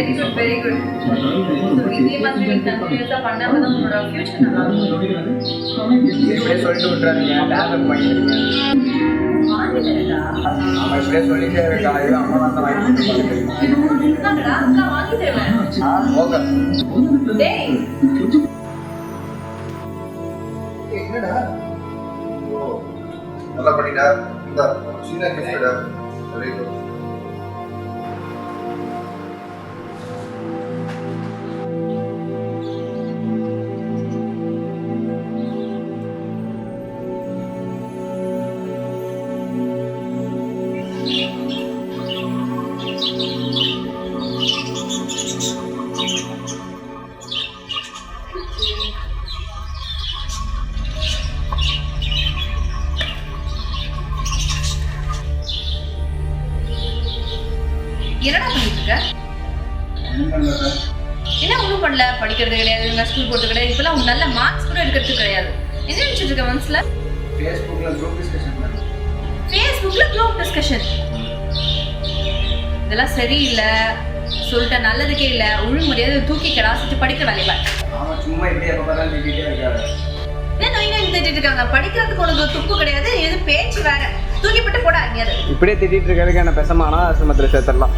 Very good very good. இதே மாதிரி கண்டினியூஸா பண்ணாம தான் உங்களோட ஃபியூச்சர் நல்லா இருக்கும். இப்படியே சொல்லிட்டு விட்டுறாதீங்க, டேப்லெட் வாங்கிடுங்க. வாங்கிட்டேடா. ஆமா, இப்படியே சொல்லிட்டே இருக்கா, இது அம்மா தான் வாங்கி கொடுப்பாங்க. என்னடா அக்கா வாங்கி தருவேன். ஓகே. டேய் என்னடா நல்லா பண்ணிட்டா. இந்த சின்ன கிஃப்டா வெரி குட். என்னடா பண்ணிட்டு இருக்க? என்ன ஒன்றும் பண்ணல, படிக்கிறது கிடையாது, ஸ்கூல் போகிறது கிடையாது, இப்பெல்லாம் உன் நல்ல மார்க்ஸ் கூட எடுக்கிறது கிடையாது. என்ன நினைச்சிட்டு இருக்க மனசுல? ஃபேஸ்புக்ல குரூப் டிஸ்கஷன். ஃபேஸ்புக்ல குரூப் டிஸ்கஷன் இதெல்லாம் சரியில்லை. சொல்லிட்ட நல்லதுக்கே இல்லை. ஒழுங்குமுறையாவது தூக்கி கிடாசிட்டு படிக்கிற வேலையை பாரு. ஆமா, சும்மா இப்படி எப்போ பார்த்தாலும் திட்டிகிட்டே இருக்காரு. என்ன நோய்ங்க திட்டிட்டு இருக்காங்க? படிக்கிறதுக்கு உனக்கு துப்பு கிடையாது, எது பேச்சு வேற. தூக்கிப்பட்டு போடா எங்கேயாவது. இப்படியே திட்டிட்டு இருக்கிறதுக்கு என்ன பேசாம அனாதாசிரமத்தில் சேர்த்துடலாம்.